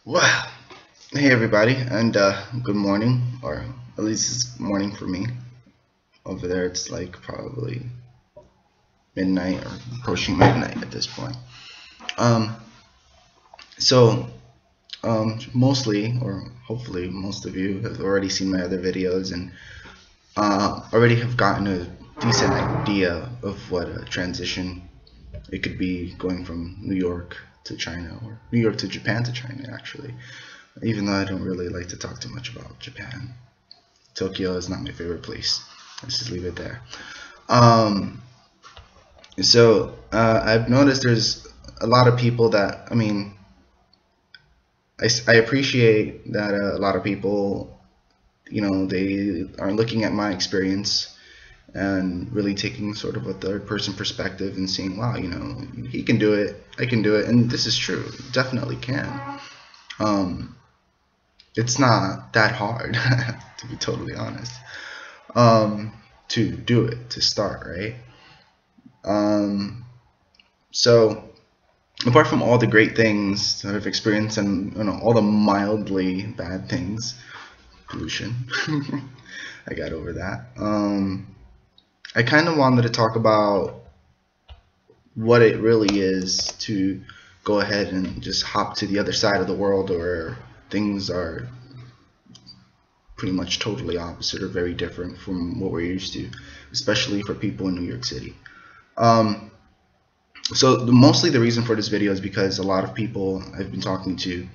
Well, hey everybody, and good morning, or at least it's morning for me. Over there, it's like probably midnight or approaching midnight at this point. Um, so, mostly, or hopefully, most of you have already seen my other videos and already have gotten a decent idea of what a transition it could be going from New York to China, or New York to Japan to China, actually. Even though I don't really like to talk too much about Japan. Tokyo is not my favorite place. Let's just leave it there. Um, I've noticed there's a lot of people that, I appreciate that a lot of people, they are looking at my experience and really taking sort of a third person perspective and seeing, wow, he can do it, I can do it, and this is true, definitely can. It's not that hard, to be totally honest, to do it, to start, right? So apart from all the great things that I've experienced and all the mildly bad things, pollution, I got over that. I kind of wanted to talk about what it really is to go ahead and just hop to the other side of the world where things are pretty much totally opposite or very different from what we're used to, especially for people in New York City. Mostly the reason for this video is because a lot of people I've been talking to,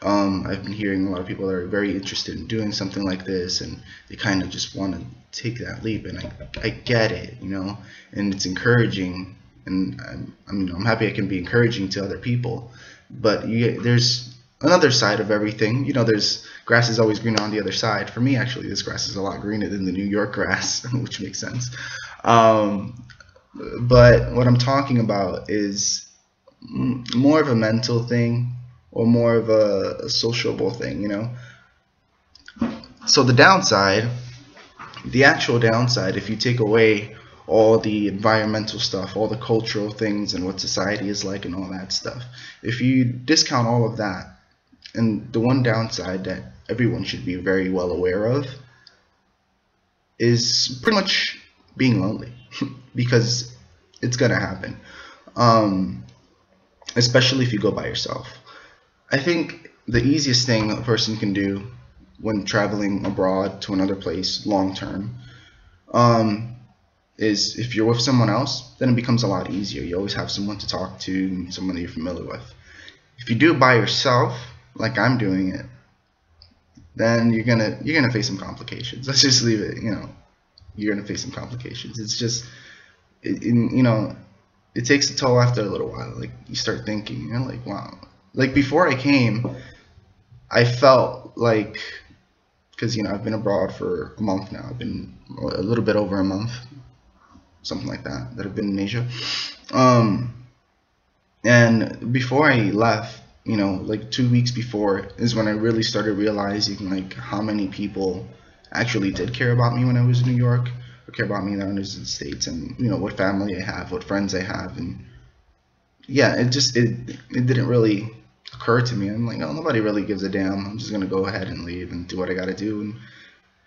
I've been hearing a lot of people that are very interested in doing something like this, and they kind of just want to take that leap, and I get it, and it's encouraging, and I'm happy I can be encouraging to other people, but there's another side of everything. There's grass is always greener on the other side. For me, actually, this grass is a lot greener than the New York grass, which makes sense. But what I'm talking about is more of a mental thing, or more of a sociable thing, So the actual downside, if you take away all the environmental stuff, all the cultural things, and what society is like, and all that stuff, if you discount all of that, and the one downside that everyone should be very well aware of is pretty much being lonely, because it's gonna happen, especially if you go by yourself. I think the easiest thing a person can do when traveling abroad to another place long term, is if you're with someone else, then it becomes a lot easier. You always have someone to talk to, someone that you're familiar with. If you do it by yourself, like I'm doing it, then you're gonna face some complications. Let's just leave it. You're gonna face some complications. It's just, it takes a toll after a little while. Like, you start thinking, like, wow. Like, before I came, I felt like, because I've been abroad for a month now. I've been a little bit over a month, something like that I've been in Asia. And before I left, like 2 weeks before is when I really started realizing like how many people actually did care about me when I was in New York, or care about me when I was in the States, and what family I have, what friends I have, and yeah, it didn't really occur to me. I'm like, oh, nobody really gives a damn. I'm just gonna go ahead and leave and do what I gotta do and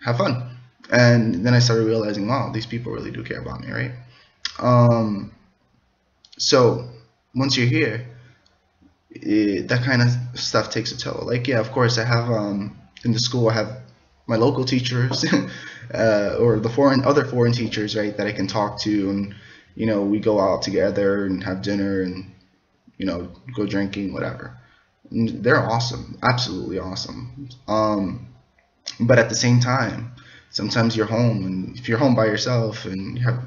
have fun. And then I started realizing, wow, these people really do care about me, right? So once you're here, that kind of stuff takes a toll. Like, yeah, of course, I have in the school I have my local teachers, or the other foreign teachers, right, that I can talk to, and we go out together and have dinner and go drinking, whatever. And they're awesome, absolutely awesome. But at the same time, sometimes you're home, and if you're home by yourself and you have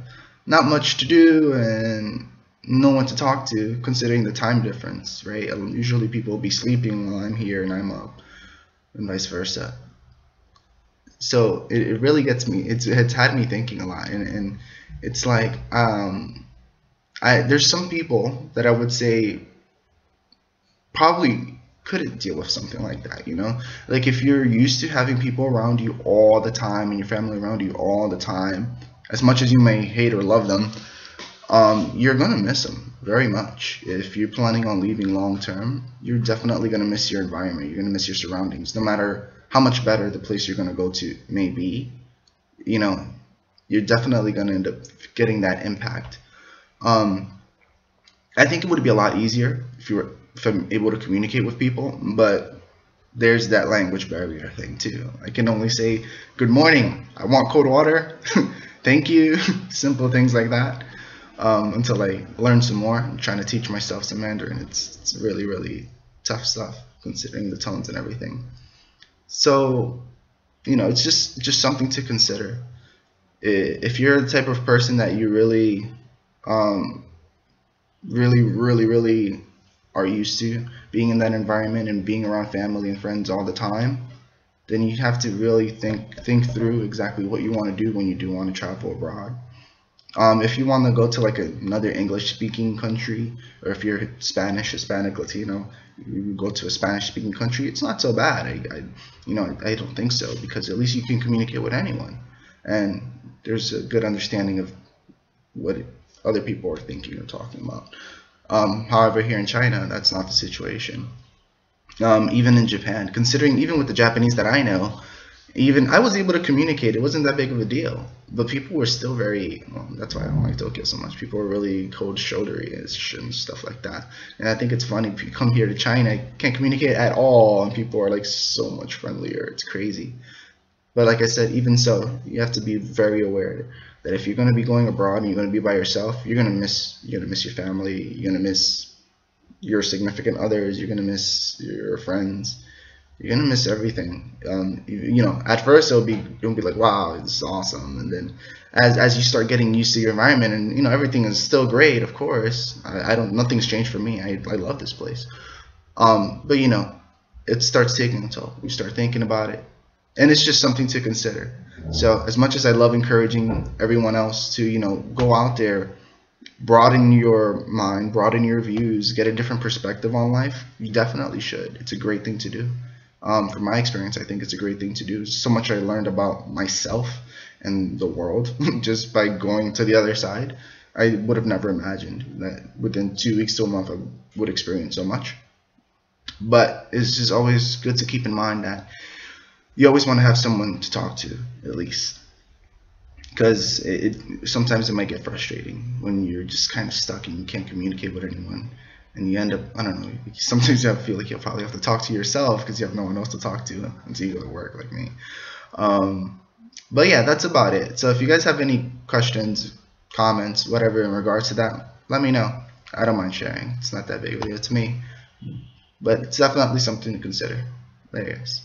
not much to do and no one to talk to, considering the time difference, right? Usually people will be sleeping while I'm here and I'm up, and vice versa. So it really gets me. It's had me thinking a lot, and it's like, there's some people that I would say probably couldn't deal with something like that, like if you're used to having people around you all the time and your family around you all the time, as much as you may hate or love them, you're gonna miss them very much. If you're planning on leaving long term, you're definitely gonna miss your environment. You're gonna miss your surroundings, no matter how much better the place you're gonna go to may be. You know, you're definitely gonna end up getting that impact. Um, I think it would be a lot easier if I'm able to communicate with people, but there's that language barrier thing too. I can only say good morning. I want cold water. Thank you. Simple things like that. Until I learn some more. I'm trying to teach myself some Mandarin. It's really really tough stuff considering the tones and everything. So it's just something to consider. If you're the type of person that you um, really are used to being in that environment and being around family and friends all the time, then you have to really think through exactly what you want to do when you do want to travel abroad. If you want to go to like another English speaking country, or if you're Spanish, Hispanic, Latino, you go to a Spanish speaking country, it's not so bad. I don't think so, because at least you can communicate with anyone, and there's a good understanding of what other people are thinking or talking about. However, here in China, that's not the situation. Even in Japan, considering even with the Japanese that I know, even I was able to communicate. It wasn't that big of a deal, but people were still very. Well, that's why I don't like Tokyo so much. People were really cold shouldery and stuff like that. And I think it's funny. If you come here to China, can't communicate at all, and people are like so much friendlier. It's crazy. But like I said, even so, you have to be very aware that if you're going to be going abroad and you're going to be by yourself, you're gonna miss your family. You're gonna miss your significant others. You're gonna miss your friends. You're gonna miss everything. At first you'll be like, wow, this is awesome, and then as you start getting used to your environment, and everything is still great. Of course, I don't. Nothing's changed for me. I love this place. But it starts taking a toll. You start thinking about it, and it's just something to consider. So as much as I love encouraging everyone else to go out there, broaden your mind, broaden your views, get a different perspective on life, you definitely should. It's a great thing to do. From my experience, I think it's a great thing to do. So much I learned about myself and the world just by going to the other side. I would have never imagined that within 2 weeks to a month I would experience so much. But it's just always good to keep in mind that you always want to have someone to talk to, at least, because sometimes it might get frustrating when you're just kind of stuck and you can't communicate with anyone, and you end up, I don't know, sometimes you feel like you'll probably have to talk to yourself because you have no one else to talk to until you go to work, like me. But yeah, that's about it. So if you guys have any questions, comments, whatever in regards to that, let me know. I don't mind sharing. It's not that big of a deal to me, but it's definitely something to consider. There, guys.